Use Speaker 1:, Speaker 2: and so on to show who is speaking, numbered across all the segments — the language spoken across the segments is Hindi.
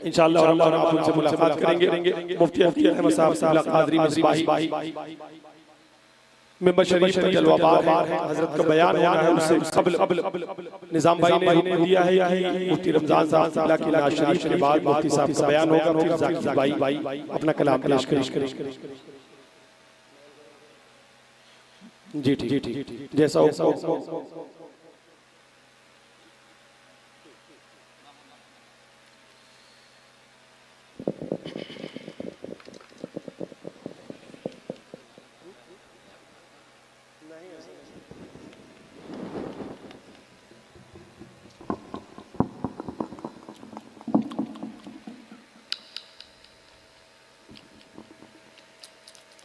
Speaker 1: इंशाअल्लाह आप उनसे मुलाकात करेंगे। मुफ्ती अहमद साहब कादरी मिसबाही मेंबर शरीफ का जलवाबार है, हजरत का बयान होना है, उससे कबल निजाम भाई ने हुक्म दिया है मुफ्ती रमजान साहब की नाज शरीफ के बाद मुफ्ती साहब का बयान होगा, फिर जाकिर भाई अपना कलाम पेश करेंगे। जी ठीक जैसा हो।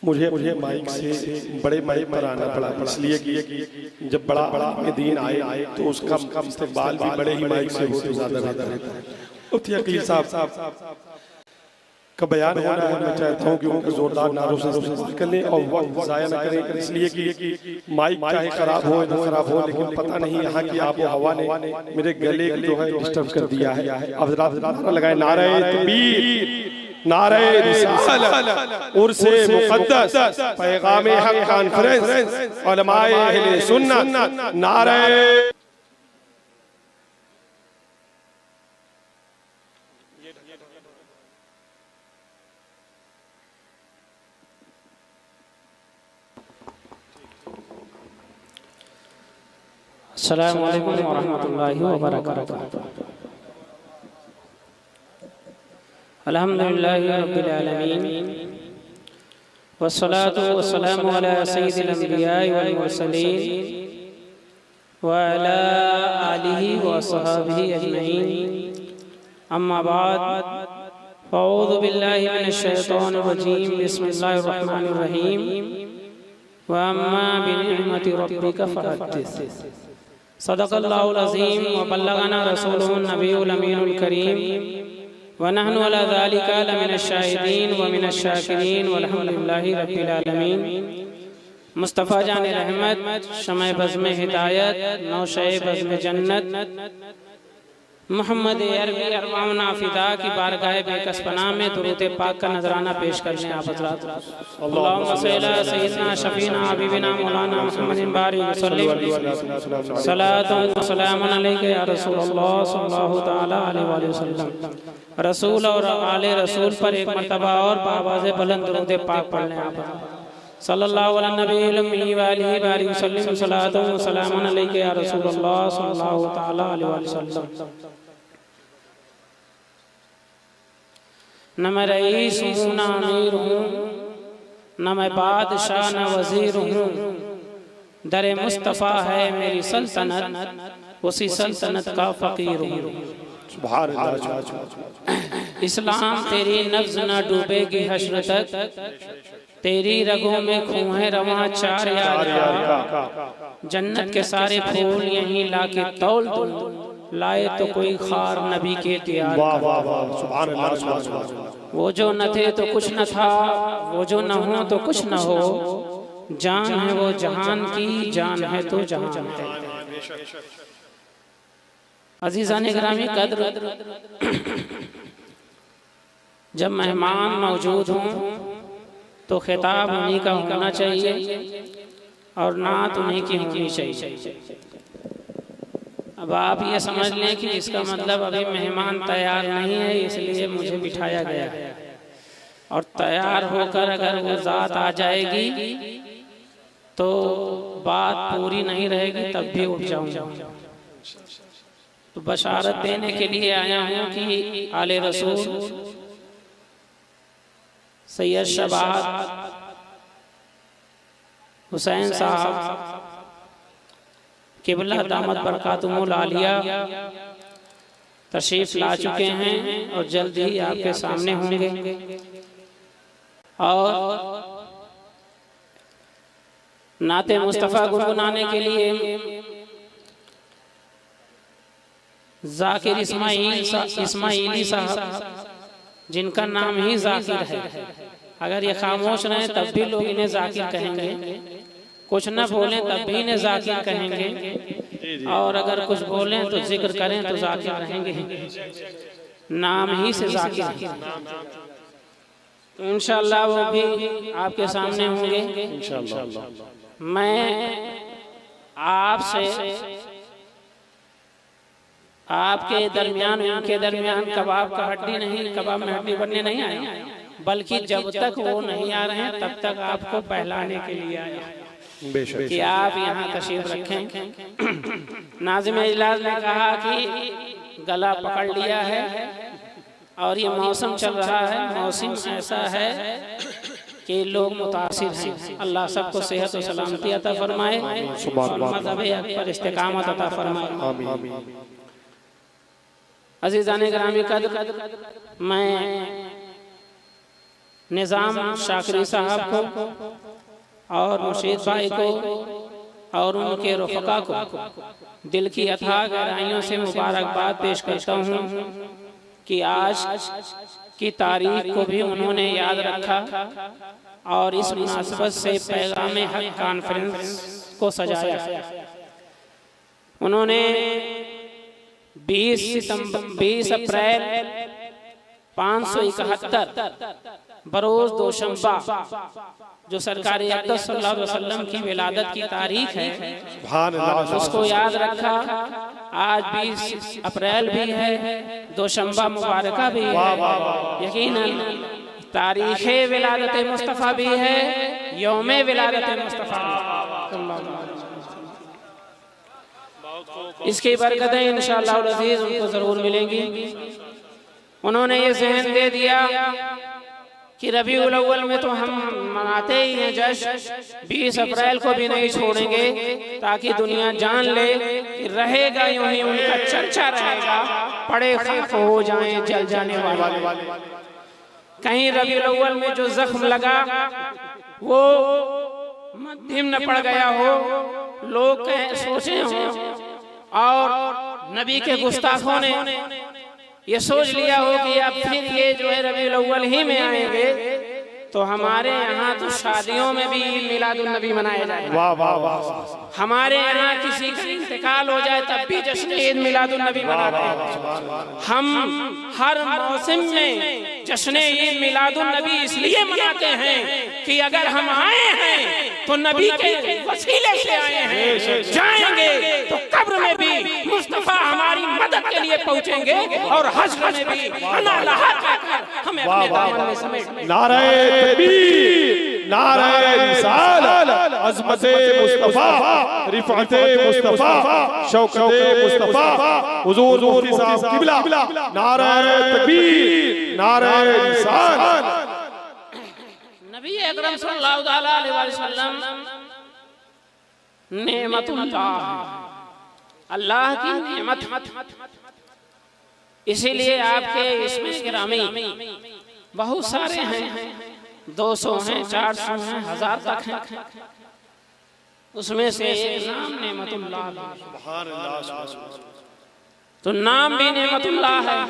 Speaker 1: मुझे माइक से बड़े माइक पर आना पड़ा, इसलिए कि जब बड़ा दीन आए तो उसका इस्तेमाल भी बड़े ही माइक से हो तो ज्यादा बेहतर रहता है। मुफ्ती अकील साहब का बयान होना है, मैं चाहता हूँ कि उनको जोरदार नारों से कर लें और वक्त ज़ाया न करें, इसलिए कि माइक चाहे खराब हो लेकिन पता नहीं यहाँ की आबो हवा ने मेरे गले जो है डिस्टर्ब कर दिया है। अब नारा लगाए, नारे तकबीर, नारे रिसालत, उर्से मुक़द्दस, पैगामे हक़ कॉन्फ्रेंस, उलमाए अहले सुन्नत, नारे
Speaker 2: अस्सलामु अलैकुम व रहमतुल्लाहि व बरकातुहू। अल्हम्दुलिल्लाहि रब्बिल आलमीन वस्सलातु वस्सलामु अला सय्यिदिल अंबिया'i वल मुरसलीन व अला आलिहि व अस्हाबिहि अजमईन, अम्मा बाद, अऊज़ु बिल्लाहि मिनश शैतानिर रजीम, बिस्मिल्लाहिर रहमानिर रहीम, व अम्मा बिनिअमति रब्बिका फहद्दिस। सदक़ल्लाहुल अज़ीम व बल्लगना रसूलुहुन नबियुल अमीनुल करीम व नहनु अला ज़ालिका लमिनश शाहिदीन व मिनश शाकिरीन वल्हम्दुलिल्लाहि रब्बिल आलमीन। मुस्तफ़ा जान रहमत, शमए बज़्म हिदायत, नौशए बज़्म जन्नत, मोहम्मद अरबी अरवाना फिदा की बारगाह बेकस पनाह में दुरूद पाक का नजराना पेश कर लें। आप हज़रात अल्लाहुम्मा सल्ली अला सय्यिदना शफीना हबीबिना मौलाना मुहम्मदिन बारिक वसल्लम, सलातुन व सलामुन अलैका या रसूलल्लाह सल्लल्लाहु तआला अलैहि वसल्लम। रसूल और आले रसूल पर एक मर्तबा और बावाज़े बुलंद दुरूद पाक पढ़ लें। आप सल्लल्लाहु अला नबील उम्मी व आलिहि बारिक वसल्लम, सलातुन व सलामुन अलैका या रसूलल्लाह सल्लल्लाहु तआला अलैहि वसल्लम। न मैं रईस हूँ न अमीर हूँ, न मैं बादशाह न वजीर हूँ, दरे मुस्तफ़ा है मेरी सल्तनत, उसी सल्तनत का फ़कीर हूँ। इस्लाम तेरी नफ्ज़ न डूबेगी हश्र तक, तेरी रगों में खूं है रवां चार यार का, जन्नत के सारे फूल यहीं लाके तौल दूं, लाए तो कोई खार नबी के तैयार का। वो जो न थे तो कुछ न था, वो जो न हो तो कुछ न हो, जान है वो जहान की, जान है तो जहान है। अज़ीज़ान गिरामी कद्र, जब मेहमान मौजूद हों तो खिताब उन्हीं का होना चाहिए और नात उन्हीं की होनी चाहिए। अब आप ये समझ लें कि इसका मतलब अभी मेहमान तैयार नहीं है, इसलिए मुझे बिठाया गया है, और तैयार होकर अगर वो ज़ात आ जाएगी तो बात पूरी नहीं रहेगी, तब भी उठ जाऊंगा। तो बशारत देने के लिए आया हूँ कि आले रसूल सैयद शबाब हुसैन साहब किबला दामत बरकातुहुल आलिया तशरीफ ला चुके हैं और जल्द ही आपके सामने होंगे। और नाते मुस्तफ़ा गुनगुनाने के लिए जाकिर इस्माइली साहब, जिनका नाम ही जाकिर है, अगर ये खामोश रहें तब भी लोग इन्हें जाकिर कहेंगे, कुछ न बोलें तब भी इन्हें जाकिर कहेंगे, और अगर कुछ बोलें तो जिक्र करें तो जाकिर रहेंगे। नाम ही से जाकिर हैं। तो इंशाअल्लाह वो भी आपके सामने होंगे इंशाअल्लाह। मैं आपसे आपके दरमियान उनके दरमियान कबाब का हड्डी नहीं, कबाब में हड्डी बनने नहीं आया, बल्कि जब तक वो नहीं आ रहे हैं तब तक आपको बहलाने के लिए आया कि आप यहाँ तशरीफ रखें। नाज़िम इजलास ने कहा कि गला पकड़ लिया है और ये मौसम चल रहा है, मौसम ऐसा है कि लोग मुतासिर हैं। अल्लाह सबको सेहत और सलामती अता फरमाए और मज़हब हक़ पर इस्तिकामत अता फरमाए। अज़ीज़ाने गिरामी क़द्र, मैं निज़ाम शाकरी साहब को और मुर्शीद भाई को और उनके रफ़क़ा को दिल की अथाह गहराइयों से मुबारकबाद पेश करता हूँ कि आज की तारीख को भी उन्होंने याद रखा और इस मुनासिबत से पैगाम हक़ कॉन्फ्रेंस को सजाया। उन्होंने 20 अप्रैल 571 बरोज़ दोशंबा जो सरकार अक़दस सल्लल्लाहु अलैहि वसल्लम की विलादत की तारीख है, उसको याद रखा। आज 20 अप्रैल भी है, दोशंबा मुबारका भी है, यकीनन तारीख़ विलादत मुस्तफ़ा भी है, यौम विलादत मुस्तफ़ा। इसकी बरकतें इंशाअल्लाह अज़ीज़ उनको ज़रूर मिलेंगी। उन्होंने ये ज़हन दे दिया कि रबीउल अव्वल में तो हम मनाते ही हैं जश्न, 20 अप्रैल को भी नहीं छोड़ेंगे ताकि दुनिया जान ले कि रहेगा यूं ही उनका चर्चा रहेगा, पड़े खाक हो जाएं जल जाने वाले। कहीं रबीउल अव्वल में जो जख्म लगा वो मध्यम न पड़ गया हो, लोग सोचे हों और नबी के गुस्ताखों ने ये सोच लिया हो कि अब फिर ये जो है रबीउल अव्वल ही में आएंगे, तो हमारे यहाँ तो शादियों में भी मिलादुन नबी मनाया जाए। वाह वाह वाह। हमारे यहाँ किसी का इंतकाल हो जाए तब भी जश्न ईद मिलादुन नबी मनाते हैं। हम हर मौसम में जश्न ईद मिलादुन नबी इसलिए मनाते हैं कि अगर हम आए हैं तो नबी के वसीले से आए हैं, जाएंगे तो कब्र में भी मुस्तफा हमारी मदद के लिए पहुंचेंगे और हश्र में भी अना लहा कहकर हमें अपने दामन में समेट।
Speaker 1: नारे तकबीर, नारे रिसालत, अज़मते मुस्तफा, रिफ़अते मुस्तफा, शौकते मुस्तफा, हुज़ूर मुफ्ती साहब क़िबला, नारे तकबीर, नारे रिसालत।
Speaker 2: नबी अकरम सल्लल्लाहु अलैहि वसल्लम नेमतुल्लाह, अल्लाह की नेमत। इसीलिए आपके इसमें गिरामी बहुत सारे हैं, 200 हैं, 400 हैं, 1000 तक हैं। उसमें से एक नाम नेमतुल्लाह, तो नाम भी नेमतुल्लाह है।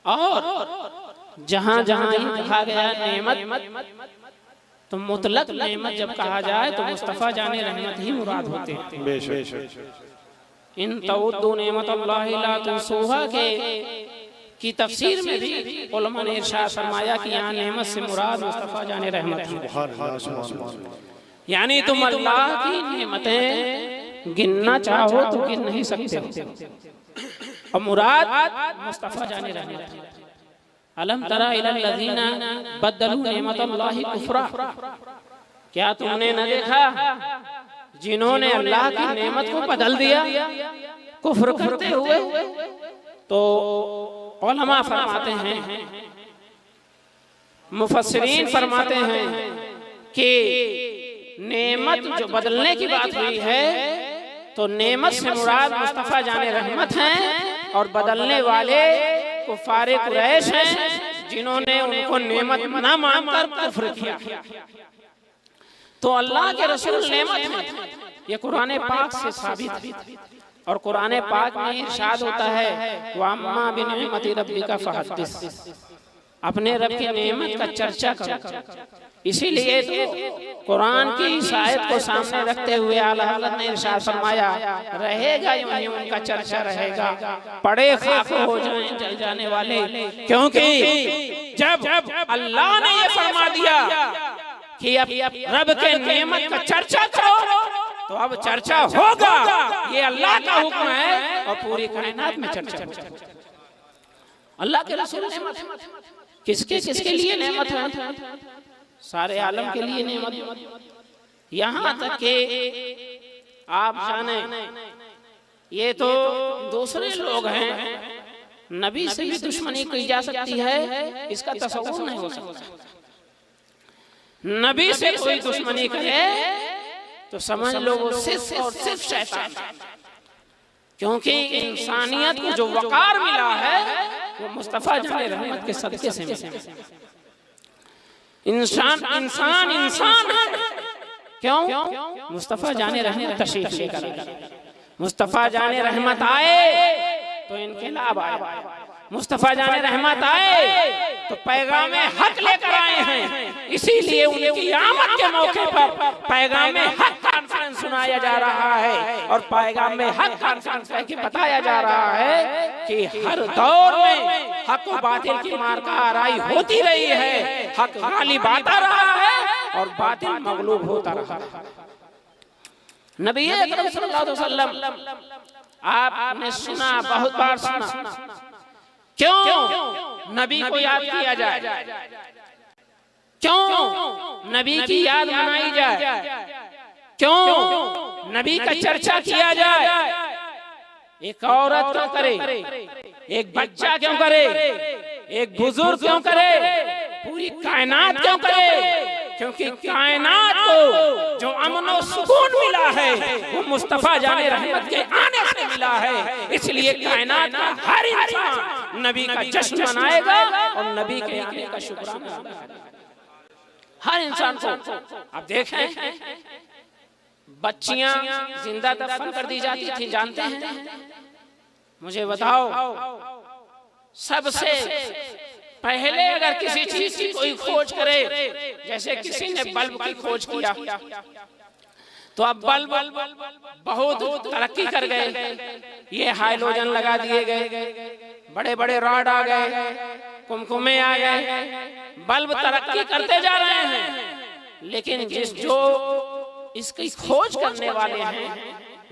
Speaker 2: और जहाँ जहाँ ये कहा गया नेमत, तो मुतलक नेमत जब कहा जाए तो मुस्तफ़ा जाने रहमत ही मुराद होते हैं। इन तउद्दु नेमतुल्लाहि ला तुहसूहा के की तफसीर में भी उलमा ने इरशाद फरमाया कि यहाँ नेमत से मुराद मुस्तफ़ा जाने रहमत है। यानी तुम अल्लाह की नेमतें गिनना चाहो तो गिन नहीं सकते, और मुराद मुस्तफ़ा जाने रहमत है। अलम तरा इलल लज़ीना बद्दलू नेमतल्लाहि कुफ्रा, क्या तुमने न देखा जिन्होंने अल्लाह की नेमत को बदल दिया कुफ्र करते हुए। तो उलमा फरमाते हैं, मुफस्सिरीन फरमाते हैं कि नेमत जो बदलने की बात हुई है तो नेमत से मुराद मुस्तफ़ा जाने रहमत हैं, और बदलने वाले कुफ़ारे कुरैश हैं जिन्होंने उनको नेमत न मानकर कुफ्र किया। तो अल्लाह के रसूल नेमत हैं, ये कुरान पाक से साबित है। और कुरान पाक में इरशाद होता है, वअम्मा बिनिअमति रब्बिका फहद्दिस, अपने रब की नेमत का चर्चा करो। इसीलिए तो कुरान की इस आयत को सामने रखते हुए आला हज़रत ने इरशाद फरमाया, रहेगा यूं ही उनका चर्चा रहेगा, पड़े खाक हो जाएं जल जाने वाले। क्योंकि जब अल्लाह ने ये फरमा दिया कि अब रब के नेमत का चर्चा करो, तो अब चर्चा होगा। ये अल्लाह का हुक्म है और पूरी कायनात में चर्चा होगा। अल्लाह के रसूल नेमत किसके किसके लिए नेमत है? सारे आलम के लिए नेमत। यहाँ तक कि आप जाने ये तो दूसरे लोग हैं, नबी से भी दुश्मनी की जा सकती है, इसका तसव्वुर नहीं हो सकता। नबी से कोई दुश्मनी करे तो समझ लो वो सिर्फ और सिर्फ शैतान। क्योंकि इंसानियत को जो वकार मिला है वो मुस्तफा जाने रहमत के सदके से मिला। इंसान है। क्यों? मुस्तफा जाने रहमत तशरीफ लेकर आए। मुस्तफा जाने रहमत आए तो इनकलाब आया। मुस्तफा जाने रहमत आए तो पैगाम हक लेकर आए हैं। इसीलिए उनकी आमद के मौके पर पैगाम हक कॉन्फ्रेंस सुनाया जा रहा है और पैगाम हक कॉन्फ्रेंस करके बताया जा रहा है कि हर दौर में हक और बातिल की मारका आराई होती रही है। हक गालिब आता रहा है और बातिल मगलूब होता रहा है। नबी अकरम सल्लल्लाहु अलैहि वसल्लम आपने सुना, बहुत बार सुना, क्यों नबी को याद किया जाए, क्यों नबी की याद मनाई जाए, क्यों नबी का चर्चा किया जाए। एक औरत क्यों करे, एक बच्चा क्यों करे, एक बुजुर्ग क्यों करे, पूरी कायनात क्यों करे? क्योंकि कायनात को जो अमन और सुकून मिला है वो मुस्तफा जाने रहमत के आने से मिला है। इसलिए कायनात का हर इंसान नबी का जश्न मनाएगा और नबी के आने का शुक्राना हर इंसान को। अब देखें, बच्चियां जिंदा दफन कर दी जाती थी, जानते हैं? मुझे बताओ, सबसे पहले अगर किसी चीज की कोई खोज करे, जैसे किसी ने बल्ब की खोज किया, तो अब बल्ब बहुत तरक्की कर गए। ये हाइड्रोजन लगा दिए गए, बड़े बड़े रॉड आ गए, कुमकुमे आ गए, बल्ब तरक्की करते जा रहे हैं। लेकिन जो इसकी खोज करने वाले हैं,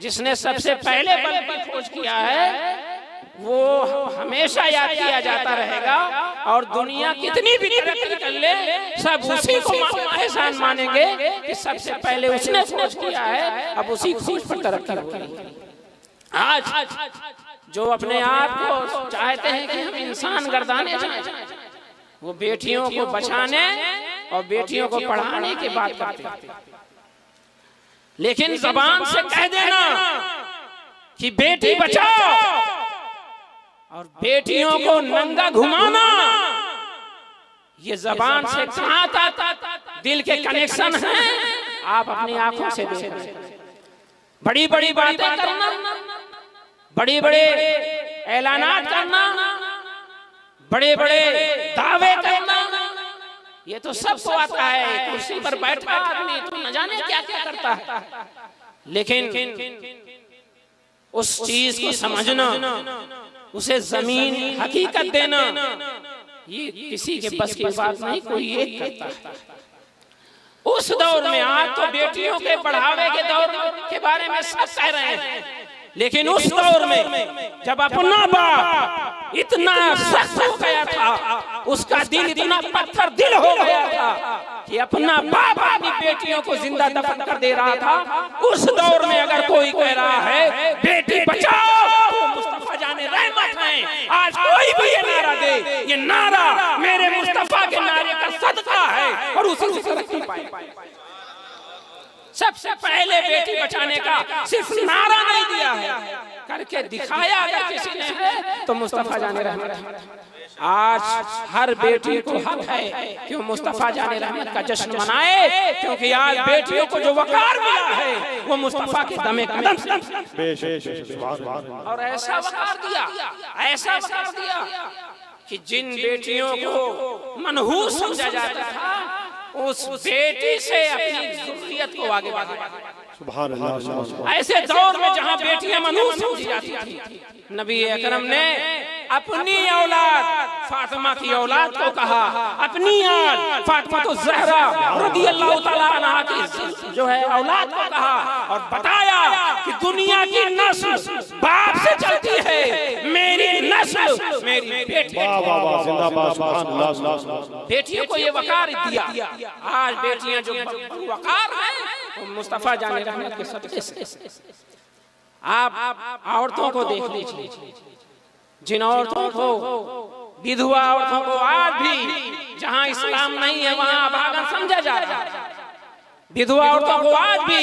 Speaker 2: जिसने सबसे पहले बल्ब की खोज किया है, वो हमेशा याद किया जाता रहेगा। और दुनिया कितनी भी तरक्की कर ले, सब उसी को एहसान मानेंगे कि सबसे पहले उसने खोज किया है। अब उसी खोज पर तरक्की हो रही है। आज जो अपने आप को चाहते हैं कि हम इंसान गर्दाने जाएं, वो बेटियों को बचाने और बेटियों को पढ़ाने की बात करते हैं। लेकिन जबान से कह देना कि बेटी बचाओ और बेटियों को नंगा घुमाना, ये जबान से कहां तक दिल के कनेक्शन हैं आप अपनी आंखों से देखें। बड़ी बड़ी बातें करना, बड़े बड़े ऐलानात करना, बड़े बड़े दावे करना, ये तो सबको आता है। कुर्सी पर बैठा आदमी तो न जाने क्या क्या करता है। लेकिन उस चीज को समझना, उसे जमीन हकीकत देना, ये किसी के बस की बात नहीं, कोई एक करता है। उस दौर में, आज तो बेटियों के बढ़ावे के दौर के बारे में सब कह रहे हैं, लेकिन उस दौर में जब अपना बाप इतना सख्त हो गया था, उसका दिल इतना पत्थर दिल हो गया था कि अपना बाप अपनी बेटियों को जिंदा दफन कर दे रहा था, उस दौर में अगर कोई कह रहा है बेटी बचाओ तो मुस्तफा जाने रहमत है। आज कोई भी ये नारा दे, ये नारा मेरे मुस्तफा के नारे का सदका है और उसी से तरक्की पाए। सबसे पहले बेटी बचाने का सिर्फ नारा नहीं दिया है, करके दिखाया अगर किसी ने है तो मुस्तफा जाने रहमत। आज हर बेटी को हक है कि वो मुस्तफा जाने रहमत का जश्न मनाए, क्योंकि आज बेटियों को जो वकार मिला है वो मुस्तफा के दमे कदम से। और ऐसा वकार दिया, ऐसा वकार दिया कि जिन बेटियों को मनहूस समझा जाता था, उस बेटी से अपनी ज़ुर्रियत को आगे बढ़ाया।
Speaker 1: सुभान अल्लाह।
Speaker 2: ऐसे दौर में जहां बेटियां मनहूस समझी जाती थी, नबी अकरम ने अपनी औलाद फातिमा की औलाद को कहा, अपनी आल फातिमा तो ज़हरा रज़ियल्लाहु ताला अन्हा की जो है औलाद को कहा, और बताया कि दुनिया की नस्ल बाप से चलती है, मेरी नस्ल मेरी बेटी।
Speaker 1: वाह वाह वाह, जिंदाबाद, सुभान अल्लाह।
Speaker 2: बेटियों को ये वकार दिया। आज बेटियां जो वकार हैं, मुस्तफा जाने रहमत के सदक़े से आप औरतों को देख लीजिए, जिन औरतों को, विधवा औरतों को आज भी जहां इस्लाम नहीं है वहां अभागन समझा जा रहा है, विधवा औरतों को आज भी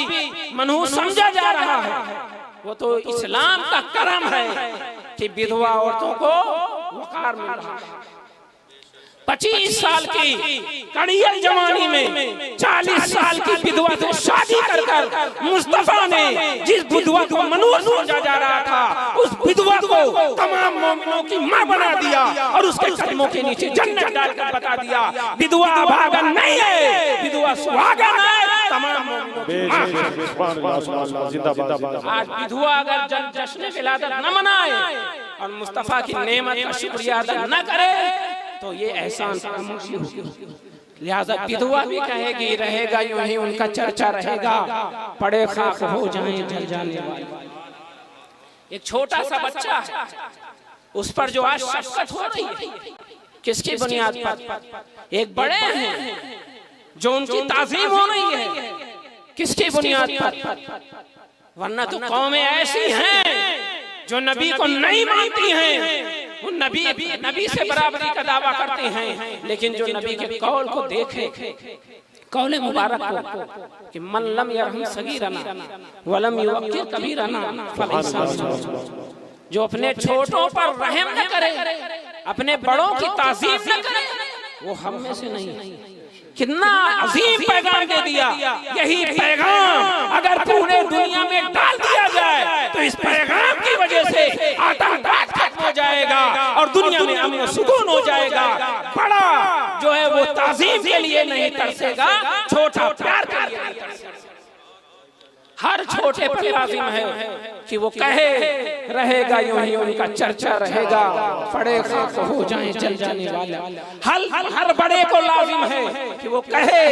Speaker 2: मनहूस समझा जा रहा है। वो तो इस्लाम का करम है कि विधवा औरतों को वकार मिल रहा है। 25 साल की कड़ियल जवानी में 40 साल की विधवा से शादी कर कर मुस्तफा ने जिस विधवा को मनहूस समझा जा रहा था, उस विधवा को तमाम मोमिनों की मां बना दिया और उसके कदमों के नीचे जन्नत डालकर बता दिया, विधवा अभागन नहीं है, विधवा सुहागन है। तमाम मोमिनों की मां।
Speaker 1: सुभान अल्लाह, जिंदाबाद।
Speaker 2: आज विधवा अगर जश्न विलादत न मनाए और मुस्तफा की नेमत का शुक्रिया अदा न करे तो ये एहसान फरामोशी होगी। लिहाजा विधवा भी कहेगी, रहेगा यूं ही उनका चर्चा रहेगा, पड़े खाक हो जाएं जल जाने वाले। एक छोटा सा बच्चा है, उस पर जो आज शफ़क़त हो रही है, किसकी बुनियाद पर? एक बड़े हैं जो उनकी ताज़ीम हो रही है, किसकी बुनियाद पर? वरना तो कौमें ऐसी हैं जो नबी को नहीं मानती हैं, वो नबी से बराबरी का दावा करते हैं, लेकिन जो नबी के कौल को देखे, कौले मुबारक को कि मन लम यरहम सगीरना वलम युवक्किर कबीरना फलैसा मिन्ना, जो अपने छोटों पर रहम न करे, अपने बड़ों की ताज़ीम न करे, वो हम में से नहीं। कितना अजीम पैगाम दे दिया। यही पैगाम अगर पूरे दुनिया में डाल दिया जाए तो इस पैगाम की वजह से आतंकवाद खत्म हो जाएगा और दुनिया में अमन सुकून हो जाएगा। बड़ा जो है वो ताज़ीम के लिए नहीं तरसेगा, छोटा प्यार के लिए नहीं तरसेगा। हर छोटे पर लाजिम है कि वो कहे, रहेगा यूं ही उनका चर्चा रहेगा, पड़े खाक हो जाएं जल जाने वाले। हर बड़े को लाजिम है कि वो कहे,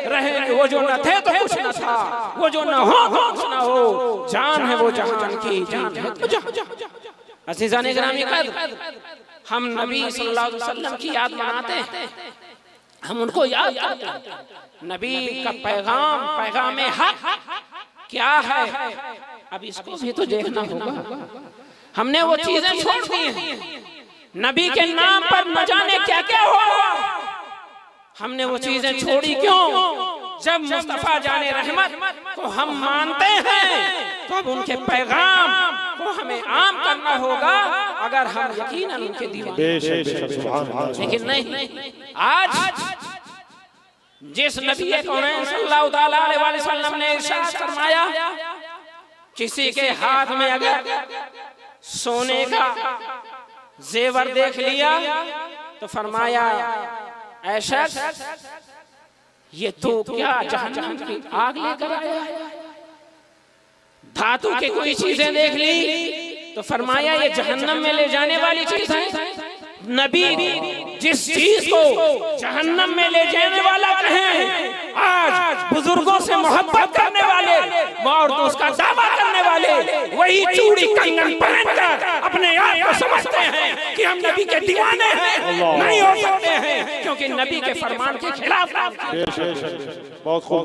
Speaker 2: रहे वो जो न थे तो कुछ न था, वो जो न हो कुछ न हो, जान है वो जहान की, जान है तो जहां। अज़ीज़ान गिरामी कद्र, हम नबी सल्लल्लाहु अलैहि वसल्लम की याद मनाते हैं, हम उनको याद करते हैं। नबी का पैगाम हक क्या है, अब इसको भी तो देखना होगा। हमने वो चीजें छोड़ दी हैं, नबी के नाम पर न जाने क्या क्या हुआ, हमने वो चीजें छोड़ी क्यों? जब मुस्तफा जाने रहमत को हम मानते हैं तो अब उनके पैगाम को हमें आम करना होगा, अगर हम यकीनन उनके दीवाने। लेकिन नहीं, आज जिस नबी कौनैन सल्लल्लाहु अलैहि वसल्लम ने इरशाद फरमाया, किसी के हाथ में अगर सोने का जेवर देख लिया तो फरमाया, ऐसा ये तो क्या जहन्नम की आग लेकर आया है। धातु के कोई चीजें देख ली तो फरमाया ये जहन्नम में ले जाने वाली चीज है। नबी जिस चीज को जहन्नम में ले जाने वाला कहें, आज बुजुर्गों से मोहब्बत करने वाले और उसका दावा करने वाले वही चूड़ी कंगन पहनकर अपने आप को समझते हैं कि हम नबी के दीवाने हैं। नहीं हो सकते हैं, क्योंकि नबी के फरमान के खिलाफ
Speaker 1: बहुत खूब,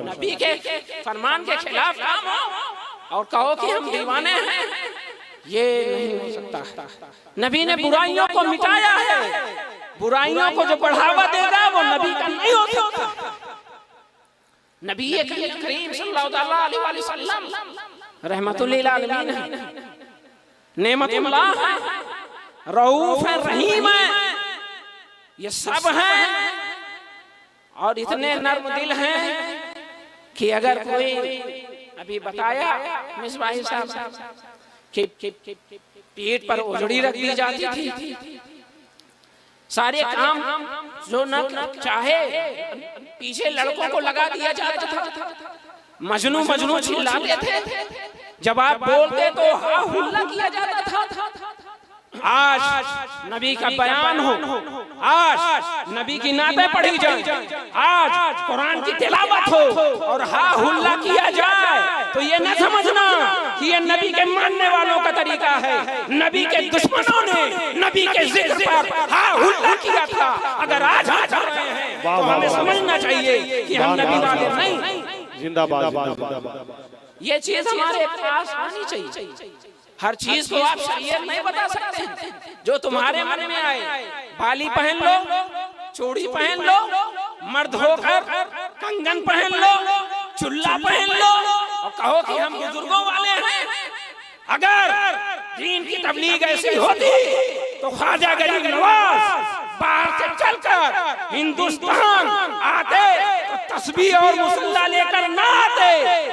Speaker 2: नबी के फरमान के खिलाफ काम हो और कहो कि हम दीवाने हैं, ये नहीं हो सकता। नबी ने बुराइयों को मिटाया है, बुराइयों को जो बढ़ावा देगा वो नबी का नहीं हो सकता। नबी करीम सल्लल्लाहु अलैहि वसल्लम रहमतुल लिल आलमीन है, नेमतुल्लाह है, रऊफ है, रहीम है, ये सब हैं और इतने नर्म दिल हैं कि अगर कोई, अभी बताया मिसबाही साहब कि पीठ पर ओढ़नी रख दी जाती थी सारे काम जो न चाहे पीछे लड़कों को लगा दिया जाता था। मजनू मजनू चिल्लाते थे, जब आप बोलते तो हा हुल्ला किया जाता था। आज नबी का बयान हो, आज नबी की नातें पढ़ी जाए, आज कुरान की तिलावत हो और हा हुल्ला किया जाए, तो ये न समझना कि ये नबी के मानने वालों का तरीका है। नबी के दुश्मनों ने नबी के जिक्र पर हा हुल्ला किया था। अगर आज रहे हैं तो हमें समझना चाहिए कि हम नबी वाले नहीं।
Speaker 1: जिंदाबाद।
Speaker 2: ये चीज हमारे पास आनी चाहिए। हर चीज को आप शरीयत नहीं बता सकते हैं, जो तुम्हारे मन में आए। बाली पहन लो, चूड़ी पहन लो, मर्द होकर कंगन पहन लो, चुल्ला पहन लो और कहो कि हम बुजुर्गों वाले हैं। अगर दीन की तबलीग ऐसी होती तो ख्वाजा गरीब नवाज बाहर से चलकर हिंदुस्तान आते तो तस्बीह और मुसल्ला लेकर ना आते,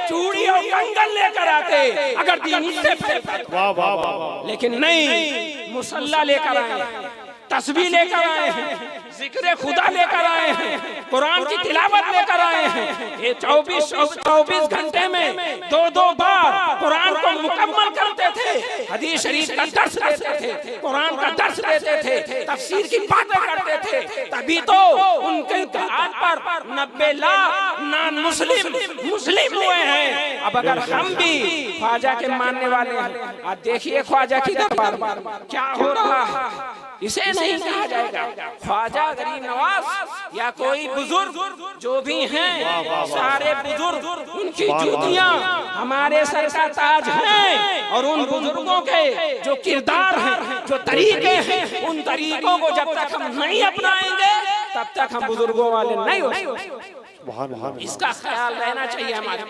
Speaker 2: चूड़ी और कंगन लेकर आते। अगर दीन इससे फैलता, लेकिन नहीं, मुसल्ला लेकर आए, तस्बीह लेकर आए हैं, जिक्र खुदा लेकर आए हैं, कुरान की तिलावत लेकर आए हैं। ये 24 घंटे में 2-2 बार कुरान को मुकम्मल करते थे, हदीस शरीफ का दर्स देते थे, कुरान का दर्स देते थे, तफसीर की बातें करते थे। तभी तो उनके हाथ पर 90 लाख नान मुस्लिम हुए हैं। अब अगर हम भी ख्वाजा के मानने वाले हैं, आज देखिए ख्वाजा की दरबार क्या हो रहा है। इसे नहीं कहा जाएगा ख्वाजा गरीब नवाज या कोई बुजुर्ग, जो भी हैं सारे बुजुर्ग, उनकी जूतियां हमारे सर का ताज हैं। और उन बुजुर्गों के जो किरदार हैं, जो तरीके हैं, उन तरीकों को जब तक हम नहीं अपनाएंगे तब तक हम बुजुर्गों वाले नहीं हो सकते। इसका ख्याल रहना चाहिए हमारे,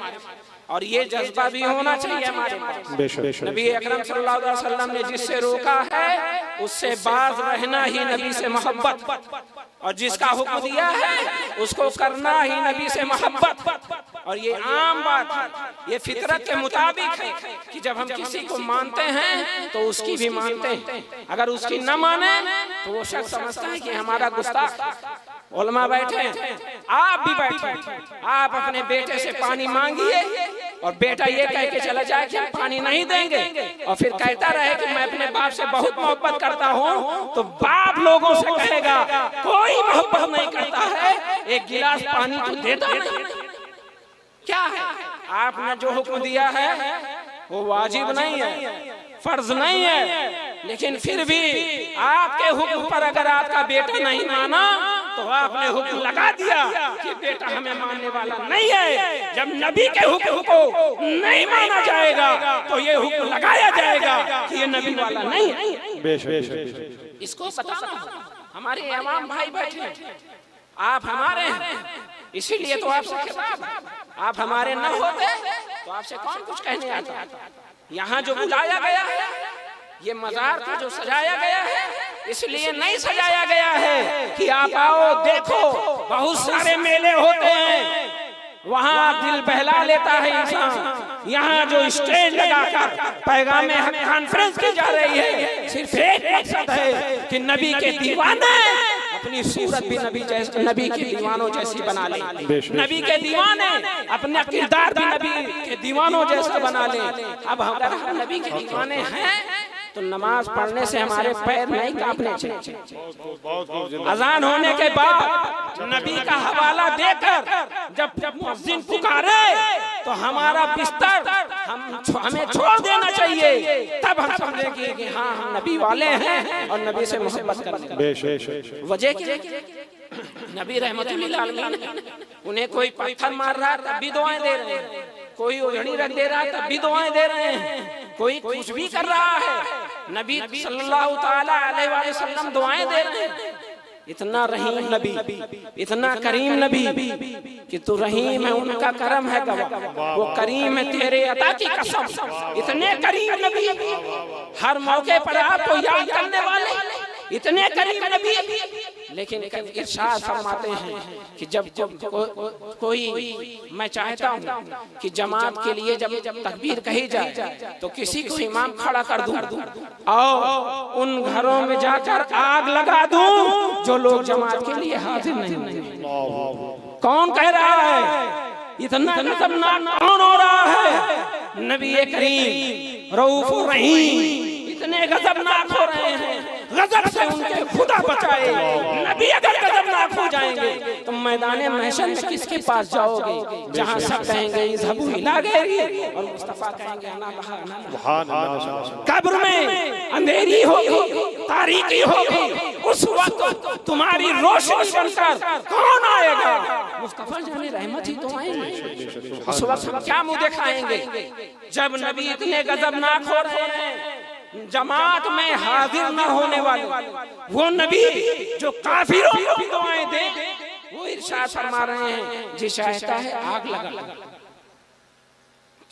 Speaker 2: और ये जज्बा भी होना चाहिए हमारे पास। नबी अकरम सल्लल्लाहु अलैहि वसल्लम ने जिससे रोका है उससे बाज रहना ही नबी से मोहब्बत, और जिसका हुक्म दिया है उसको करना ही नबी से मोहब्बत। और ये आम बात है, ये फितरत के मुताबिक है कि जब हम किसी को मानते हैं तो उसकी भी मानते हैं। अगर उसकी न माने तो वो शख्स समझता है कि हमारा गुस्ताख। उलमा बैठे, आप भी बैठे, आप अपने बेटे से पानी मांगिए और बेटा ये कह के चला जाए कि हम पानी नहीं देंगे, और फिर कहता रहे कि मैं अपने बाप से बहुत मोहब्बत करता हूँ, तो बाप लोगों से कहेगा कोई मोहब्बत नहीं करता है, एक गिलास पानी तो देता नहीं। क्या है, आपने जो हुक्म दिया है वो वाजिब नहीं है, फर्ज नहीं है, लेकिन फिर भी आपके हुक्म पर अगर आपका बेटा नहीं माना तो आपने हुक्म लगा दिया कि बेटा हमें मानने वाला नहीं है। जब नबी के हुक्म को नहीं माना जाएगा तो ये हुक्म लगाया जाएगा कि ये नबी वाला नहीं है। इसको बताना। हमारे इमाम भाई बैठे, आप हमारे हैं, इसीलिए तो आपसे खिताब। आप हमारे न होते तो आपसे कौन कुछ कहने आता। यहाँ जो बुलाया गया है, ये मजार को जो सजाया गया है, इसलिए नहीं सजाया गया है कि आप आओ देखो। बहुत सारे मेले होते हैं, वहाँ दिल बहला लेता है इंसान। यहाँ जो स्टेज लगाकर पैगाम हक कॉन्फ्रेंस की जा रही है, सिर्फ एक मकसद है कि नबी के दीवाने अपनी सूरत भी नबी के दीवानों जैसी बना ले। नबी के दीवाने अपना किरदार भी नबी के दीवानों जैसा बना ले। अब अगर हम नबी के दीवाने हैं तो नमाज पढ़ने से हमारे पैर नहीं कांपने चाहिए। अजान होने के बाद नबी का हवाला देकर जब मुअज्जिन पुकारे तो हमारा बिस्तर हमें छोड़ देना चाहिए, तब हम समझेंगे कि हाँ हम नबी वाले हैं और नबी से मोहब्बत करते। वजह क्या? नबी रहमतुल लिल आलमीन, उन्हें कोई पत्थर मार रहा है तब भी दुआएं दे रहे हैं, कोई उजड़ी रख दे रहा है तब भी दुआएं दे रहे हैं, कोई कुछ भी कर रहा है, नबी सल्लल्लाहु ताला अलैहि वसल्लम दुआएं दे रहे हैं। इतना रहीम नबी, इतना करीम नबी कि तू रहीम है, उनका करम है गवाह, वो करीम है तेरे अता की कसम। इतने करीम नबी, हर मौके पर आपको याद करने वाले, इतने करीम नबी, लेकिन इरशाद फरमाते हैं कि जब कोई मैं चाहता हूँ कि जमात के लिए जब तकबीर कही जाए तो किसी को इमाम खड़ा कर दूं और उन घरों में जाकर आग लगा दूं जो लोग जमात के लिए हाजिर नहीं होंगे। कौन कह रहा है? इतना खतरनाक कौन हो रहा है? नबी करीम रऊफ रहीम इतने गजबनाक हो रहे हैं, गजब से उनके खुदा बचाए। नबी अगर गजबनाक हो जाएंगे तो मैदान महशर में किसके पास जाओगे? जहां सब कहेंगे इज़हबू इला गैरी और मुस्तफा कहेंगे अना लहा। कब्र में अंधेरी होगी, तारीकी होगी, उस वक्त तुम्हारी रोशनी बनकर कौन आएगा? मुस्तफा जाने रहमत ही तो आएंगे। उस वक्त हम क्या मुंह दिखाएंगे? जब नबी इतने गजबनाक हो रहे हैं, जमात में हाजिर न होने वाले वो नबी जो काफिरों को भी दुआएं दे, वो इरशाद फरमा रहे हैं जी चाहता है आग लगा।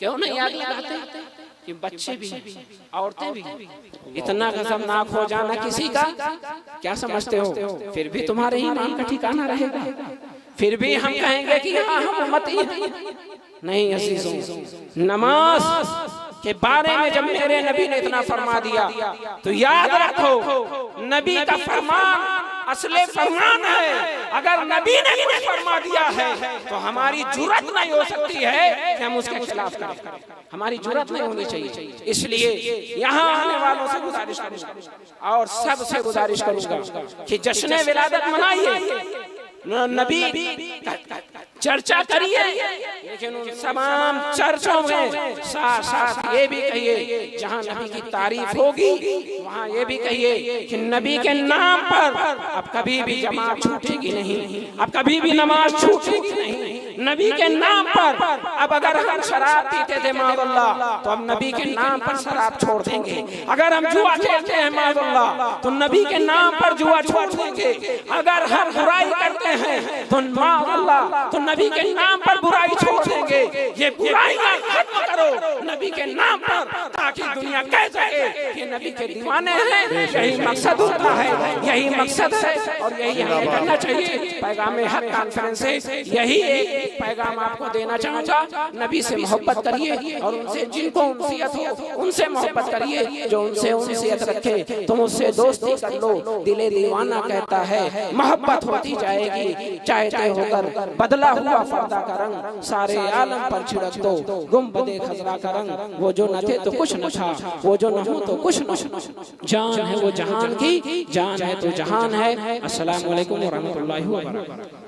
Speaker 2: क्यों नहीं आग लगाते? कि बच्चे भी औरतें भी। इतना गजबनाक हो जाना किसी का क्या समझते हो? फिर भी तुम्हारे ईमान का ठिकाना रहेगा, फिर भी हम कहेंगे कि हाँ हम उम्मती हैं। नहीं अजीजों, नमाज के बारे में जब मेरे नबी ने इतना फरमा दिया तो याद रखो नबी का फरमान असले फरमान है। अगर नबी ने भी फरमा दिया है तो हमारी जुर्रत नहीं हो सकती है कि हम उसके खिलाफ करें। हमारी जुर्रत नहीं होनी चाहिए। इसलिए यहाँ आने वालों से गुजारिश करूंगा और सबसे गुजारिश करूंगा कि जश्न विलादत मनाइए, नबी चर्चा करिए, लेकिन उन तमाम चर्चों में साथ साथ ये भी कहिए जहाँ नबी की तारीफ होगी वहाँ ये भी कहिए कि नबी के नाम पर अब कभी भी जमात छूटेगी नहीं, अब कभी भी नमाज छूटेगी नहीं। नबी के नाम पर अब अगर हम शराब पीते थे माज़अल्लाह तो अब नबी के नाम पर शराब छोड़ देंगे। अगर हम जुआ खेलते हैं माज़अल्लाह तो नबी के नाम पर जुआ छोड़ देंगे। अगर हम बुराई करते हैं तो माज़अल्लाह तो नबी के नाम पर बुराई छोड़ देंगे। ये बुराइयां खत्म करो नबी के नाम पर, ताकि दुनिया कह सके कि नबी के दीवाने हैं। यही मकसद होता है, यही मकसद है और यही हमें करना चाहिए। पैगाम हक कॉन्फ्रेंस से यही एक पैगाम आपको देना चाहूँगा। नबी से मोहब्बत करिए और उनसे जिनको उनसियत हो उनसे मोहब्बत करिए। जो उनसे उनसियत रखे तुम उससे दोस्ती कर लो। दिले दीवाना कहता है मोहब्बत होती जाएगी, चाहते होकर बदला हुआ पर्दा का रंग सारे आलम पर छिड़क दो। गुंबदे खजरा का रंग वो जो न थे तो कुछ न था, वो जो न हो तो कुछ न। जान है वो जहान की, जान है तो जहान है। अस्सलामु अलैकुम व रहमतुल्लाहि व बरकातहू।